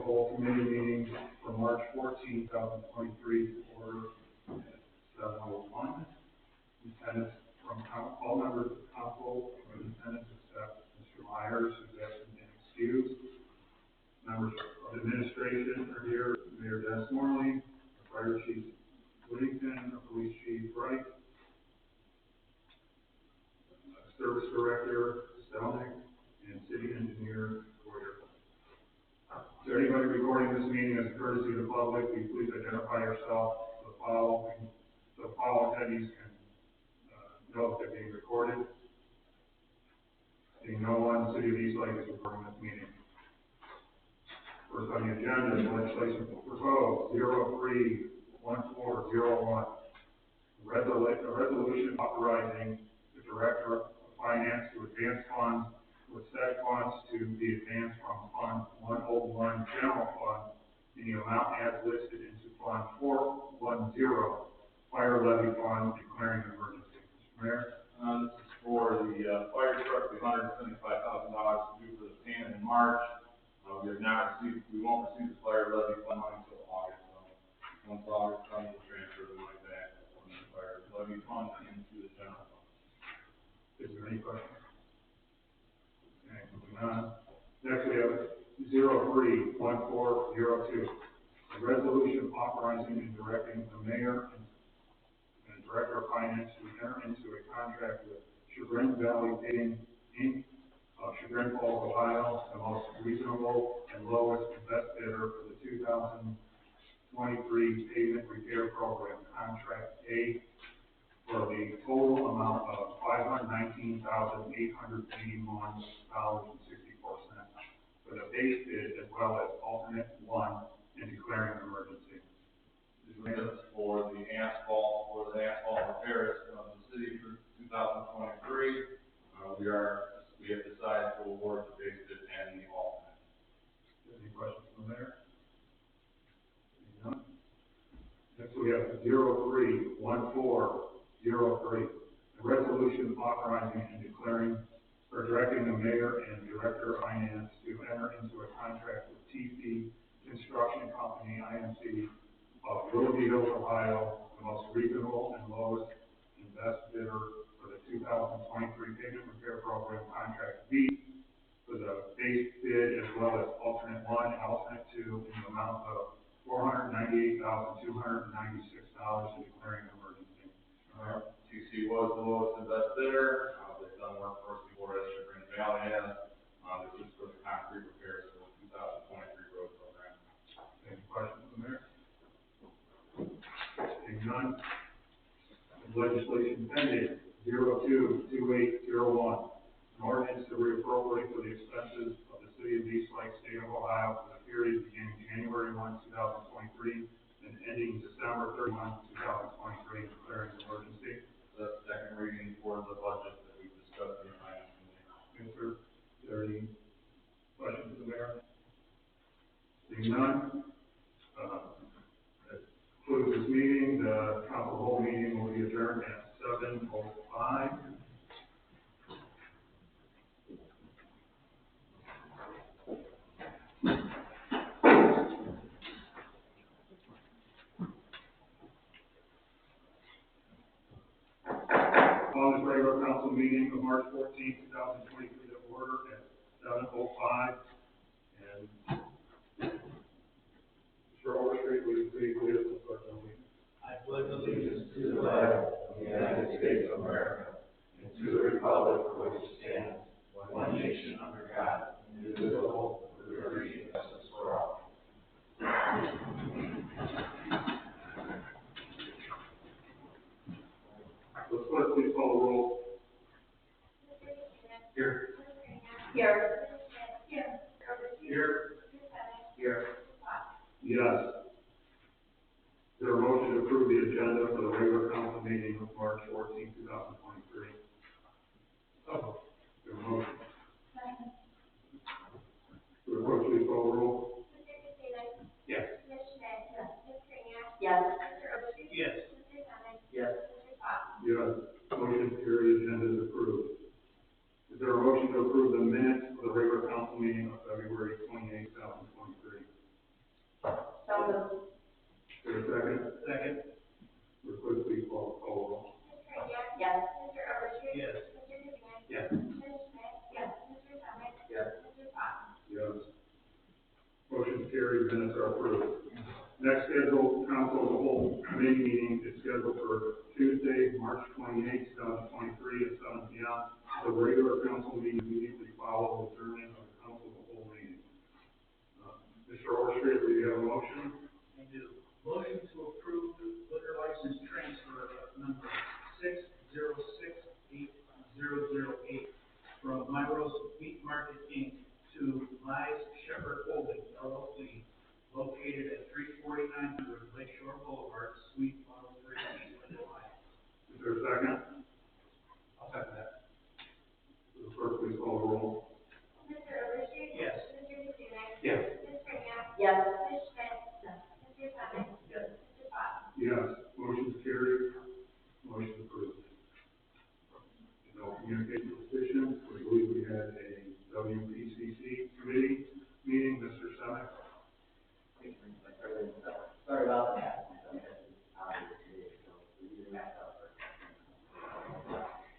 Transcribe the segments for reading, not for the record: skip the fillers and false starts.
whole committee meeting for March 14, 2023 to order at 7:01. Attendance from all members of the council are in attendance except Mr. Myers, who's absent and excused. Members of administration are here: Mayor Dennis Morley, Fire Chief Whittington, Police Chief Wright, Service Director Stelnick, and City Engineer Boyer. Is there anybody recording this meeting as a courtesy to the public? Please identify yourself. The following attendees can know that they're being recorded. Seeing no one, the City of East Lake is recording this meeting. First on the agenda is legislation proposed 03-1401. A resolution authorizing the Director of Finance to advance funds with said funds to be advanced from Fund 101 General Fund in the amount as listed into Fund 410 Fire Levy Fund, declaring an emergency. Mr. Mayor? This is for the fire truck, the $175,000 due for the payment in March. We won't receive the fire levy fund money until August. So once August comes, we'll transfer the money back from the fire levy fund into the general fund. Is there any questions? Okay, moving on. Next we have 03-1402. A resolution authorizing and directing the mayor and Director of Finance to enter into a contract with Chagrin Valley Paving, Inc. of Chagrin Falls, Ohio, the most reasonable and lowest and best bidder for the 2023 pavement repair program, Contract A, for the total amount of $519,881.64 for the base bid as well as alternate one and declaring an emergency. This is for the asphalt repairs of the city for 2023. We have decided to award the base bid and the alternate. Any questions from there? None. Next we have 03-1403. A resolution authorizing and declaring or directing the mayor and director of finance to enter into a contract with TC Construction Company, INC, of Willoughby Hills, Ohio, the most reasonable and lowest and best bidder for the 2023 pavement repair program, Contract B, for the base bid as well as alternate one and alternate two in the amount of $498,296 and declaring an emergency. TC was the lowest and best bidder. They've done work for us before, as Chagrin Valley has. This is for the concrete repairs for the 2023 road program. Any questions from there? Seeing none. Legislation pending 02-2801. An ordinance to reappropriate for the expenses of the City of East Lake, State of Ohio, for the period beginning January 1, 2023, and ending December 31, 2023, declaring an emergency. The second reading for the budget that we discussed in the finance committee. Answer. Is there any questions of the mayor? Seeing none. That concludes this meeting. The council whole meeting will be adjourned at 7:05. This regular council meeting of March 14, 2023 to order at 7:05. And Mr. Overstreet, will you please lead us in the pledge of allegiance? I pledge allegiance to the flag of the United States of America and to the republic for which it stands, one nation under God, indivisible, with liberty and justice for all. Let's please call the roll. Here. Here. Here. Here. Yes. Is there a motion to approve the agenda for the regular council meeting of March 14, 2023? Oh. Is there a motion? Will the clerk please call the roll? Yes. Yes. Yes. Yes. Yes. Motion carried. Agenda is approved. Is there a motion to approve the minutes of the regular council meeting of February 28, 2023? council as a whole committee meeting is scheduled for Tuesday, March 28th, 2023 at 7 p.m. The regular council meeting immediately follows the adjournment of the council as a whole meeting. Mr. Overstreet, do you have a motion? I do. Motion to approve the liquor license transfer of number 6068008 from Myros Meat Market Inc. to Lies Shepherd Holdings LLC, located at 34900 Lakeshore Boulevard, Suite 103, East Ohio. Is there a second? I'll second that. The clerk, please call the roll. Mr. Overstreet? Yes. Mr. Kaczynski? Yes. Ms. Graham? Yes. Ms. Schmidt? Mr. Thomas? Yes. Mr. Fox? Yes. Motion carried. Motion approved. No communication petitions. We believe we had a WPCC committee meeting. Mr. Semick? Sorry about that.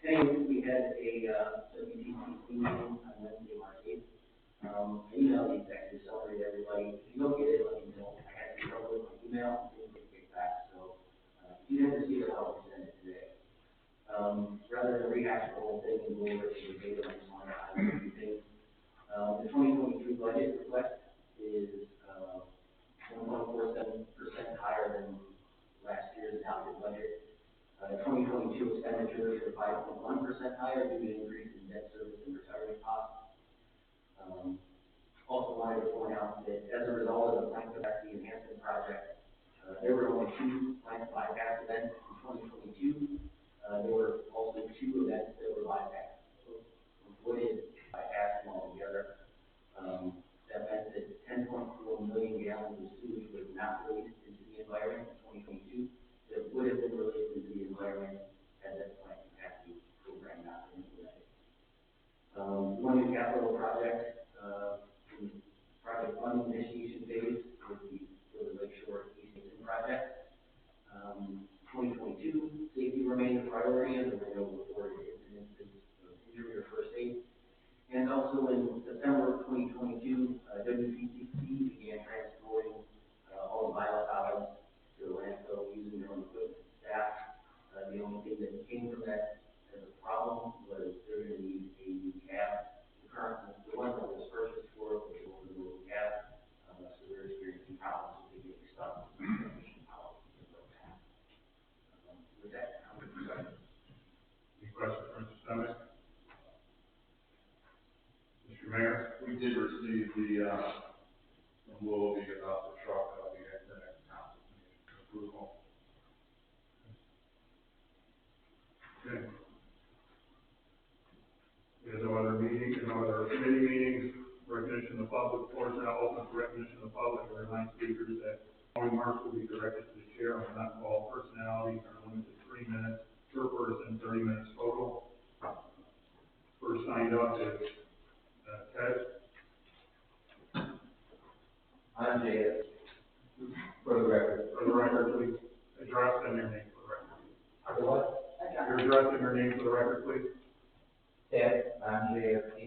Anyway, we had a WPCC meeting on Wednesday, March 8th. I emailed the executive summary to everybody. If you don't get it, let me know. I had to trouble with my email, didn't get it back, so if you didn't receive it, I'll send it today. Rather than rehash the whole thing and go over it to the data, I just want to highlight a few things. The 2023 budget request is 1.47% higher than last year's adopted budget. 2022 expenditures are 5.1% higher due to increase in debt service and retirement costs. Also wanted to point out that as a result of the plant capacity enhancement project, there were only 2 plant bypass events in 2022. There were also 2 events that were bypassed, so avoided bypassing altogether. That meant that 10.4 million gallons of sewage was not released into the environment in 2022 that would have been released into the environment had that plant capacity program not been implemented. One new capital project, in project funding initiation phase for the Lakeshore East Mason project. 2022, safety remained a priority and there were no reported incidences of injury or first aid. And also in September of 2022, WPCC began transporting all the biosolids to the landfill using their own equipment and staff. The only thing that came from that as a problem was they're going to need a new cab. The one that was purchased for was a little cab, so they're experiencing problems with getting stuck. With that, I'm going to present. Any questions for Mr. Semick? Mr. Mayor? We did receive the, from Willoughby about the truck that will be at the next council meeting approval. Okay. We have no other meetings, no other committee meetings. Recognition of the public. Floor is now open for recognition of the public. I remind speakers that all remarks will be directed to the chair and will not call personalities are limited to 3 minutes per person, 30 minutes total. First signed up is Ted. I'm Jay. For the record. For the record, please address and your name for the record. For what? Your address and your name for the record, please. Ted, I'm JFP,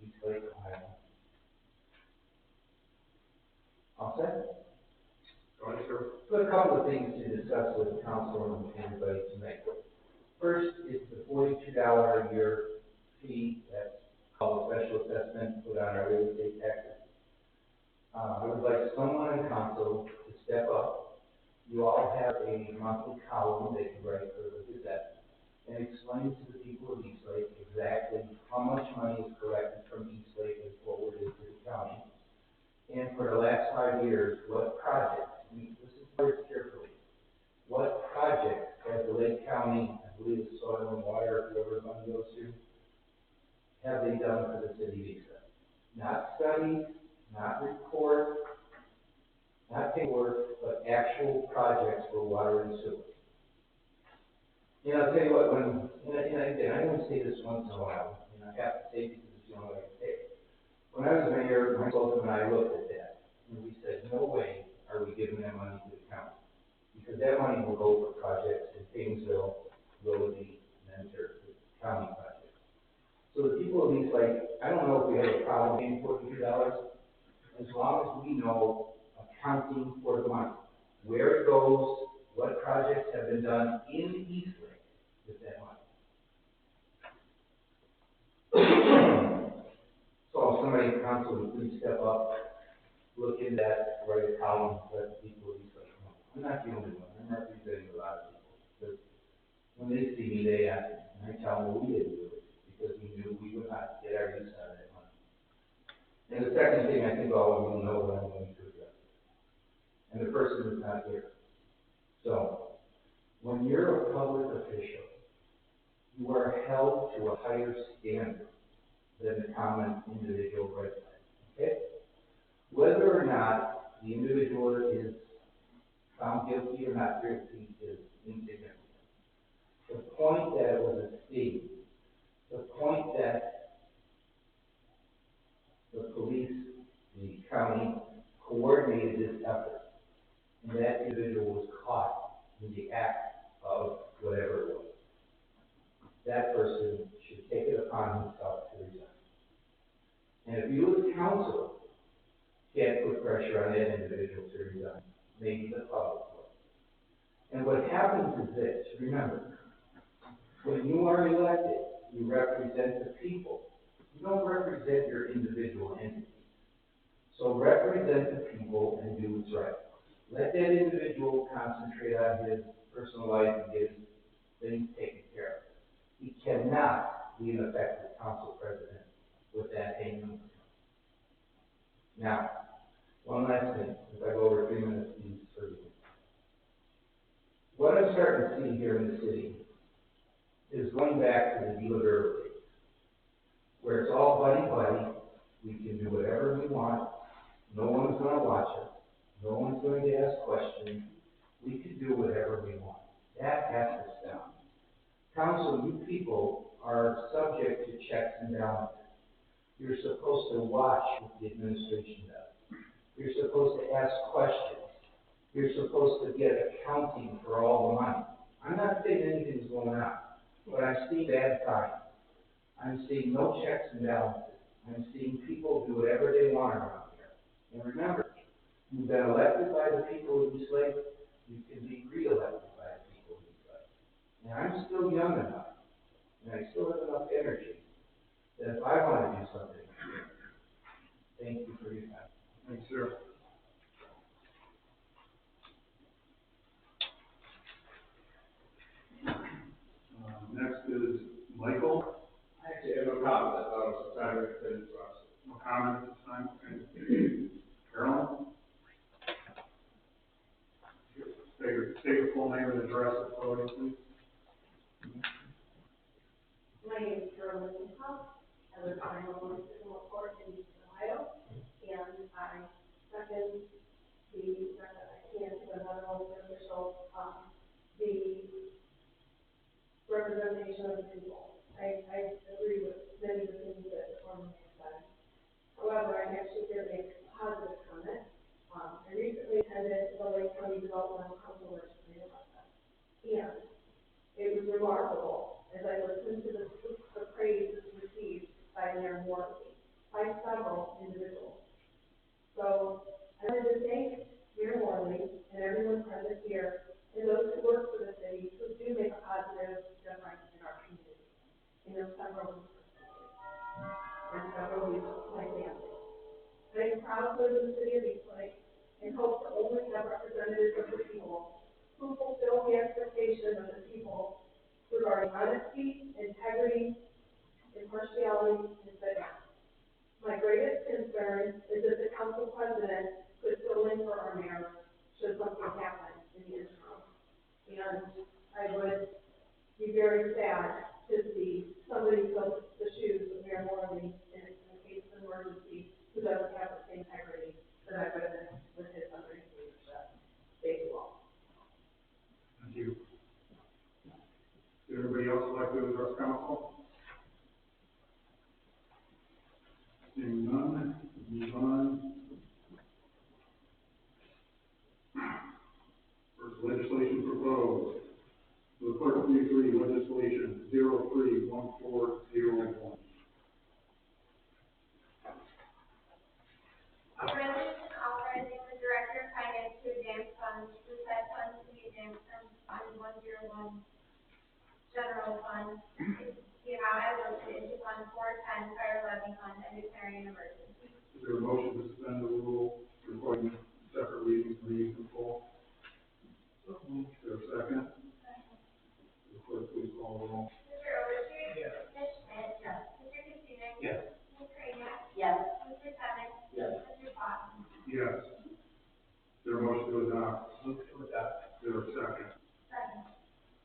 East Lake, Ohio. All set? Go ahead, sir. So a couple of things to discuss with the council and everybody tonight. First is the $42 a year fee that's called a special assessment put on our real estate taxes. I would like someone in council to step up. You all have a monthly column that you write for the Gazette and explain to the people of East Lake exactly how much money is collected from East Lake and forwarded to the county. And for the last 5 years, what projects, listen very carefully, what projects has the Lake County, I believe it's soil and water, whoever money goes to, have they done for the city of East Lake? Not studies, not reports, not paperwork, but actual projects for water and sewer. I'll tell you what, I only say this once in a while, and I have to say because it's the only way I say it. When I was mayor, my consultant and I looked at that, and we said, no way are we giving that money to the county. Because that money will go for projects in Painesville, Willoughby, Mentor, county projects. So the people of East Lake, I don't know if we have a problem paying $42, as long as we know accounting for the money. where it goes, what projects have been done in Eastlake with that money. So if somebody in council would please step up, look into that, write a column, let people of Eastlake know. I'm not the only one, I'm representing a lot of people. Because when they see me, they ask me, and I tell them, well, we didn't do it, because we knew we would not get our use out of that money. And the second thing I think all of you know that I'm going to address, and the person is not here. So, when you're a public official, you are held to a higher standard than the common individual resident, okay? Whether or not the individual is found guilty or not guilty is insignificant. The point that it was a scheme, the point that the police, the county, coordinated this effort, and that individual was caught in the act of whatever it was. That person should take it upon himself to resign. And if you as council can't put pressure on that individual to resign, maybe the public will. And what happens is this, remember, when you are elected, you represent the people. You don't represent your individual entities. So represent the people and do what's right. Let that individual concentrate on his personal life and get his things taken care of. He cannot be an effective council president with that hanging over him. Now, one last thing, if I go over 3 minutes, please forgive me. What I'm starting to see here in the city is going back to the dealer days, where it's all buddy-buddy, we can do whatever we want, no one's going to watch us, no one's going to ask questions, we can do whatever we want. That has to stop. Council, you people are subject to checks and balances. You're supposed to watch what the administration does. You're supposed to ask questions. You're supposed to get accounting for all the money. I'm not saying anything's going on, but I'm seeing bad signs. I'm seeing no checks and balances. I'm seeing people do whatever they want around here. And remember, you've been elected by the people of Eastlake, you can be re-elected by the people of Eastlake. And I'm still young enough, and I still have enough energy, that if I want to do something, thank you for your time. Thanks, sir. Next is Michael. Actually, I have no comment, I thought it was a time to finish the process. No comment at this time. Okay. Carolyn? State your full name and address at the podium, please. My name is Carolyn House. I live on Illinois Civil Court in Ohio, and I second the, I can't think of another official, the representation of the people. I agree with many of the things that the former said. However, I'm actually here to make a positive comment. I recently attended the Lake County Developmental Council legislative process, and it was remarkable as I listened to the praise received by Mayor Morley, by several individuals. So I wanted to thank Mayor Morley and everyone present here and those who work for the city who do make a positive difference in our community. And there's several of and several of my family. I am proud to live in the city of Eastlake and hope to only have representatives of the people who fulfill the expectations of the people regarding honesty, integrity, impartiality, and fairness. My greatest concern is that the council president could fill in for our mayor should something happen in the interim. And I would be very sad to see somebody fill the shoes of Mayor Morley in case of emergency who doesn't have the same integrity that I've witnessed with his underneath leadership. Thank you all. Thank you. Would everybody else like to address council? Seeing none, move on. First legislation proposed. The clerk, please read legislation 031401. A resolution authorizing the Director of Finance to advance funds from levy fund and declaring an emergency. Is there a motion to suspend the rule, requiring separate readings and readings in full? So moved. Is there a second? The clerk, please call the roll. Mr. Overstreet? Yes. Ms. Schmidt? Yes. Mr. Katsounis? Yes. Ms. Kraniak? Yes. Mr. Senick? Yes. Mr. Fox? Yes. Is there a motion to adopt? Move to adopt. Is there a second? Second.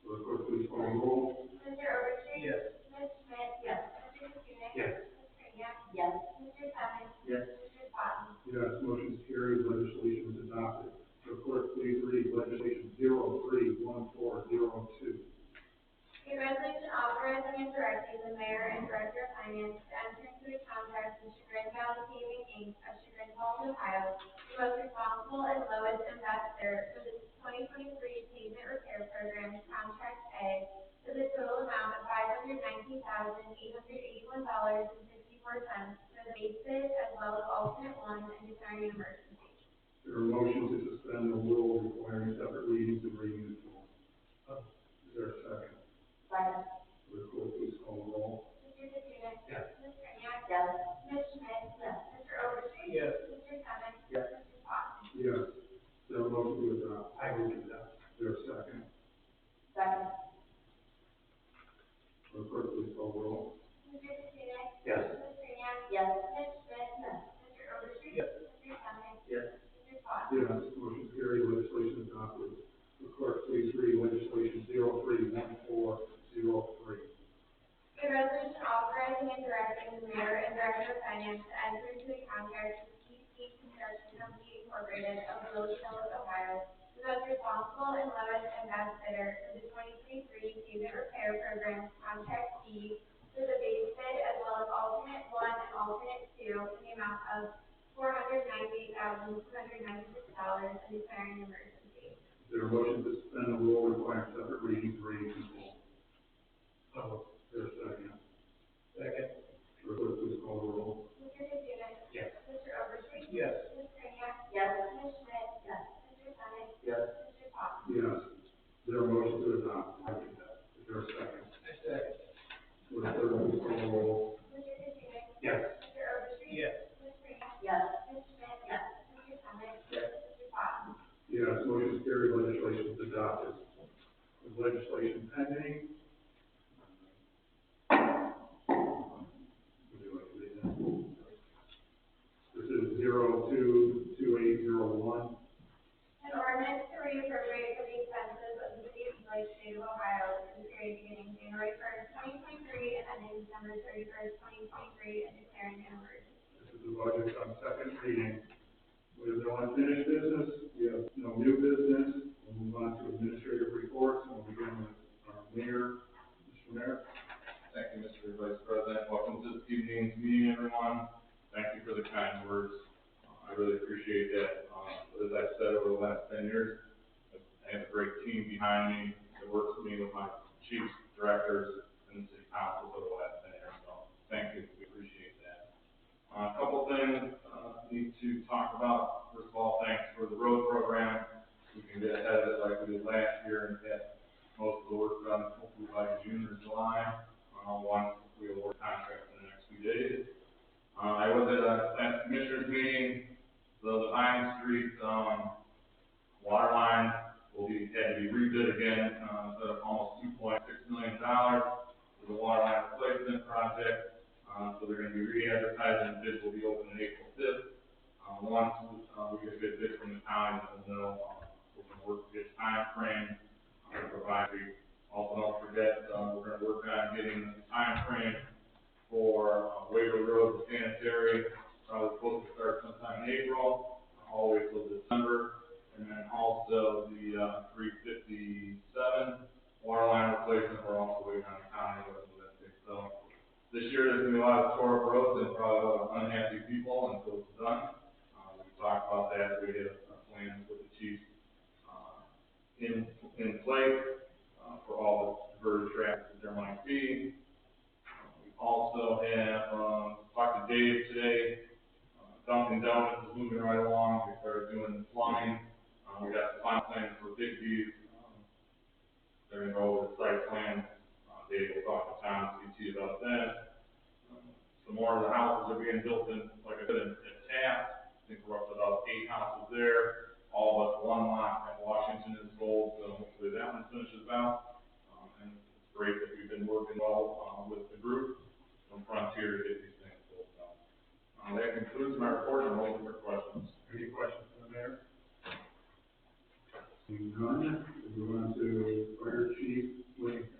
Will the clerk please call the roll? Mr. Overstreet? Yes. Ms. Schmidt? Yes. Mr. Katsounis? Yes. Ms. Kraniak? Yes. Mr. Senick? Yes. Mr. Fox? Yes, motion is carried, legislation is adopted. The clerk, please read legislation 031402. A resolution authorizing and directing the mayor and director of finance to enter into a contract with Chagrin Valley Paving Inc. of Chagrin Falls, Ohio, the most responsible and lowest and best bidder for the 2023 pavement repair program, contract A, for the total amount of $519,881.64 for the base bid as well as alternate one and declaring an emergency. Is there a motion to suspend the rule requiring separate readings and reading in full? Is there a second? Second. Will the clerk please call the roll? Mr. Katsounis? Yes. Ms. Kraniak? Yes. Ms. Schmidt? Yes. Mr. Overstreet? Yes. Mr. Senick? Yes. Mr. Fox? Yes. Is there a motion to adopt? I move to adopt. Is there a second? Second. Will the clerk please call the roll? Mr. Katsounis? Yes. Ms. Kraniak? Yes. Ms. Schmidt? Yes. Mr. Overstreet? Yes. Mr. Senick? Yes. Mr. Fox? Yes, motion is carried, legislation is adopted. The clerk, please read legislation 031403. A resolution authorizing and directing the mayor and director of finance to enter into a contract with TC Construction Company Incorporated of Village Mills, Ohio, the most responsible and lowest and best bidder for the 2023 pavement repair program, contract B, for the base bid as well as alternate one and alternate two in the amount of $498,296 and declaring an emergency. Is there a motion to suspend the rule requiring separate readings and readings in full? So Is there a second? second. Will the clerk please call the roll? Mr. Katsounis? Yes. Mr. Overstreet? Yes. Ms. Kraniak? Yes. Ms. Schmidt? Yes. Mr. Senick? Yes. Mr. Fox? Yes. Is there a motion to adopt? Is there a second? I second. Will the clerk please call the roll? Mr. Katsounis? Yes. Mr. Overstreet? Yes. Ms. Kraniak? Yes. Ms. Schmidt? Yes. Mr. Senick? Yes. Mr. Fox? Yes, motion is carried, legislation is adopted. With legislation pending. Would you like to read that? This is 022801. An ordinance to reappropriate for the expenses of the city of Lake, state of Ohio, for the period beginning January 1st, 2023, and ending December 31st, 2023, and declaring an emergency. This is the budget on second reading. We have no unfinished business, we have no new business. We'll move on to administrative reports, and we'll begin with our mayor. Mr. Mayor? Thank you, Mr. Vice President. Welcome to this evening's meeting, everyone. Thank you for the kind words. I really appreciate that. As I've said over the last 10 years, I have a great team behind me that works with me with my chiefs, directors, and city councils over the last 10 years. So thank you. We appreciate that. A couple things need to talk about. First of all, thanks for the road program. We can get ahead of it like we did last year and get most of the work done hopefully by June or July. Once we award contracts in the next few days. I was at a last commissioners meeting. The Vine Street water line had to be rebid again. Almost $2.6 million for the water line replacement project. So they're going to be re-advertising. The bids will be open on April 5th. Once we get a good bid from the county, we'll know we're going to work a good time frame to provide. Also, don't forget, we're going to work on getting the time frame for Waverly Road sanitary. Probably supposed to start sometime in April, all the way till December. And then also the 357 water line replacement, we're also waiting on the county to do that thing. So this year there's going to be a lot of tore up roads and probably a lot of unhappy people until it's done. We talked about that. We had a plan with the chiefs in place for all the diverted traffic that there might be. We also have talked to Dave today. Dunkin' Donuts is moving right along. We started doing the plumbing. We got the final plans for Bigby's. They're going to go over the site plan. Dave will talk to Tom CT about that. Some more more of the houses are being built in, like I said, in Taft. I think we're up to about 8 houses there. All but one lot in Washington is sold, so hopefully that one finishes out. And it's great that we've been working well, with the group from Frontier to get these things built out. That concludes my report, and I'm open for questions. Any questions from the mayor? Seeing none, we move on to Fire Chief Whittington.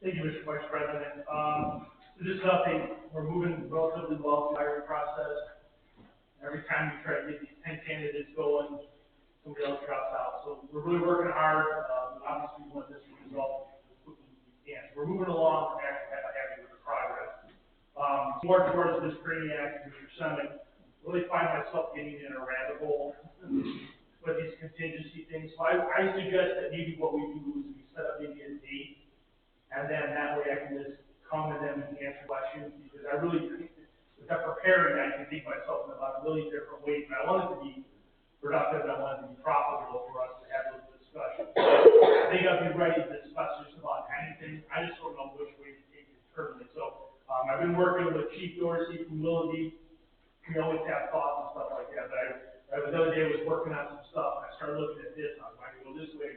Thank you, Mr. Vice President. So just an update, we're moving relatively well through the hiring process. Every time we try to get these 10 candidates going, somebody else drops out. So we're really working hard. Obviously, we want this to resolve as quickly as we can. So we're moving along. I'm actually happy with the progress. More towards this training act, Mr. Summit, really find myself getting in a rabbit hole with these contingency things. So I suggest that maybe what we do is we set up maybe a date, and then that way I can just come and then we can answer questions, because I really think that with that preparing, I can think myself in about a million different ways, but I want it to be productive, and I want it to be profitable for us to have those discussions. I think I'll be ready to discuss just about anything. I just don't know which way to take it currently. So I've been working with Chief Dorsey from Willoughby. We always have thoughts and stuff like that, but the other day I was working on some stuff, and I started looking at this, and I was like, go this way,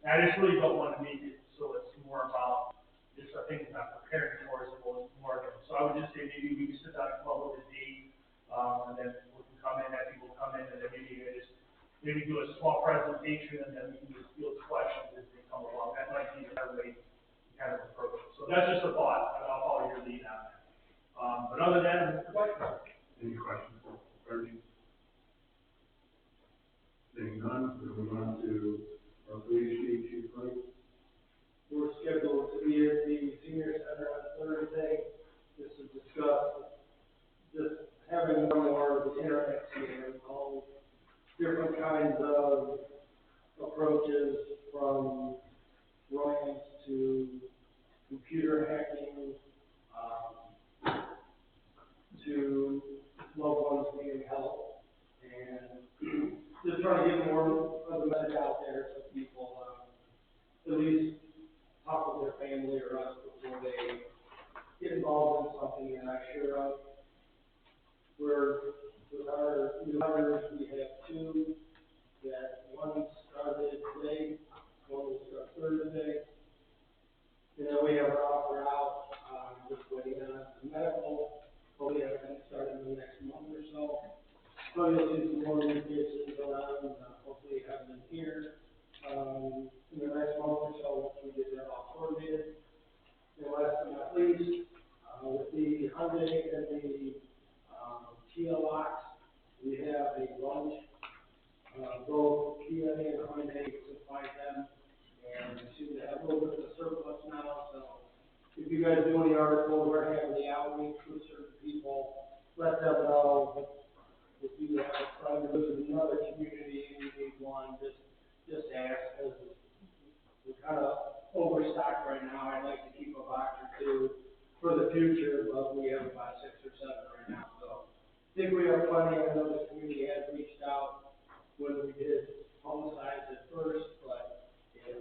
and I just really don't want to make it so it's more about just the things I'm preparing for as opposed to more of them. So I would just say maybe we can sit down and come up with a date, and then we can come in, have people come in, and then maybe do a small presentation, and then we can just field questions as they come along. That might be a better way to kind of approach it. So that's just a thought, and I'll follow your lead on that. But other than that, Any questions for Fire Chief? Seeing none, we move on to our Police Chief, Chief Wright. We're scheduled to be at the senior center on Thursday, just to discuss just having more of the interaction and all different kinds of approaches, from riots to computer hacking, to loved ones needing help, and just trying to get more of the message out there so people at least talk with their family or us before they get involved in something they're not sure of. With our new hires, we have 2, that one started today, one will start Thursday. And then we have our offer out, just waiting on the medical, hopefully everything starting in the next month or so. So you'll see some more new cases around, hopefully have them here, in the next month or so, once we get that all coordinated. And last but not least, with the Hyundai and the Kia locks, we have a bunch, both Kia and Hyundai supply them, and we seem to have a little bit of surplus now. So if you guys do any articles or have the outreach with certain people, let them know. If you have a friend who lives in another community and you need one, just ask, because we're kind of overstocked right now. I'd like to keep a box or 2 for the future, but we have about 6 or 7 right now. So I think we have plenty. I know the community has reached out when we did homicides at first, but if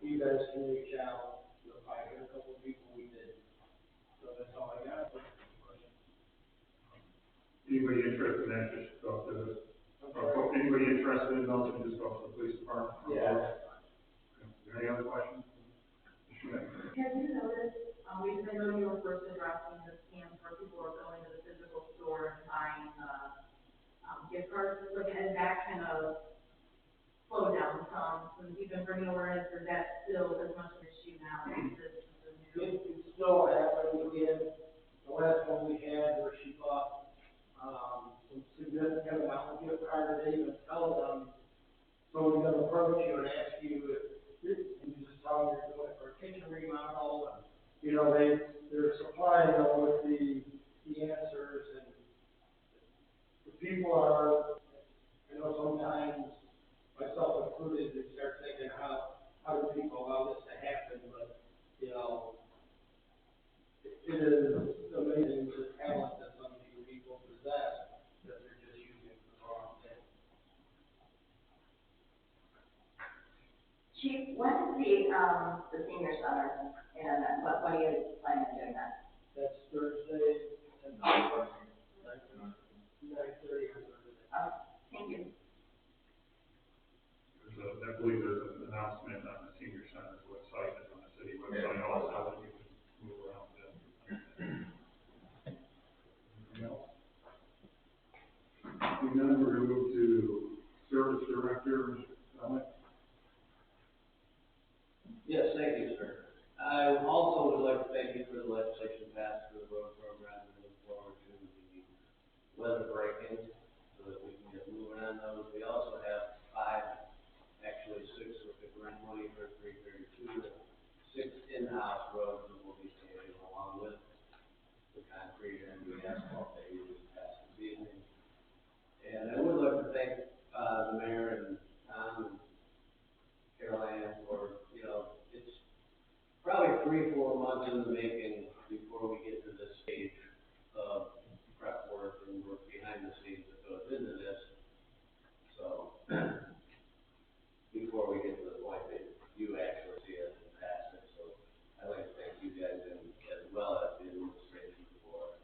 you guys can reach out, you'll probably get a couple of people we did. So that's all I got. Anybody interested in that, just talk to us. Anybody interested in those, just talk to the police department. Yeah. Any other questions? Have you noticed, because I know you were first addressing the scams where people are going to the physical store and buying, gift cards, like, has that kind of slowed down some since you've been bringing awareness, or is that still as much an issue now as this is new? It still happens. We had, the last one we had where she bought, some significant amount of gift cards, they even tell them, someone's gonna approach you and ask you if you just tell them you're doing it for a kitchen remodel, and, you know, they're supplying them with the answers, and the people are, you know, sometimes, myself included, they start thinking, how do people allow this to happen, but, you know, it is amazing the talent that some of these people possess, that they're just using for the wrong thing. Chief, when is the senior center, and when are you planning on doing that? That's Thursday, none, we're gonna move to Service Director Summit. Yes, thank you, sir. I also would like to thank you for the legislation passed for the road program and look forward to the weather breaking so that we can get moving on those. We also have actually six with the grant money for 332, 6 in-house roads that will be paved along with the concrete and the asphalt that you just passed this evening. And I would like to thank, the mayor and Tom and Caroline for, it's probably 3-4 months in the making before we get to this stage of prep work and work behind the scenes that goes into this. So, before we get to the point that you actually see us and pass it. So, I'd like to thank you guys and as well as the administration for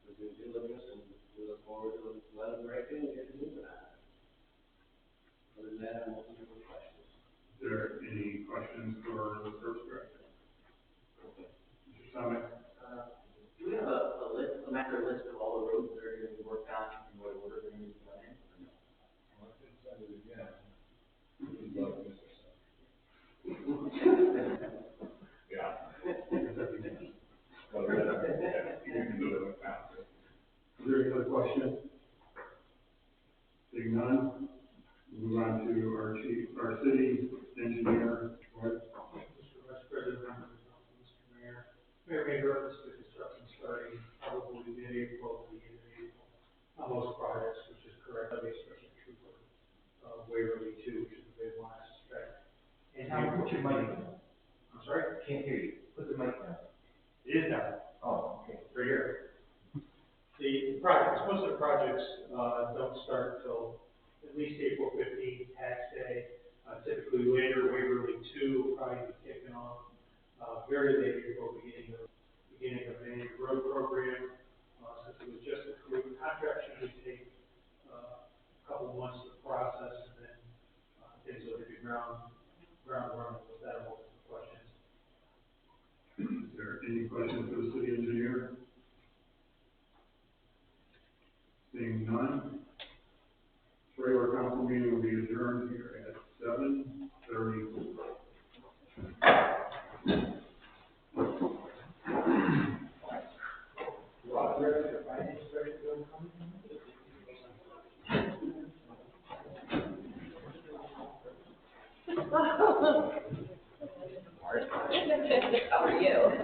the due diligence, and we look forward to letting breaking and getting moving on it. Other than that, I'm open for questions. Is there any questions for the Service Director? Mr. Summit? Do we have a list, a macro list of all the roads that are gonna be worked on and what order they're gonna be done in? Well, I can send it again. You'd love Mr. Sun. Yeah. Well, yeah, you can do it with that. Is there any other questions? Seeing none, move on to our city engineer, Roy. Mr. Vice President, members of the council, Mr. Mayor. Mayor made reference to construction starting probably mid-April to the end of April on most projects, which is correct, especially true for, Waverly too, which is the big one, I suspect. And Now, put your mic down. I'm sorry? Can't hear you. Put the mic down. It is down, Oh, okay. right here. The projects, most of the projects, don't start until at least April 15th, tax day. Typically later, Waverly 2 will probably be kicking off, very late April, beginning of May. Road program, since it was just approved, contract should take, a couple months to process, and then, things will hit the ground running with that. Open for questions. Is there any questions for the city engineer? Seeing none, regular council meeting will be adjourned here at 7:30. How are you?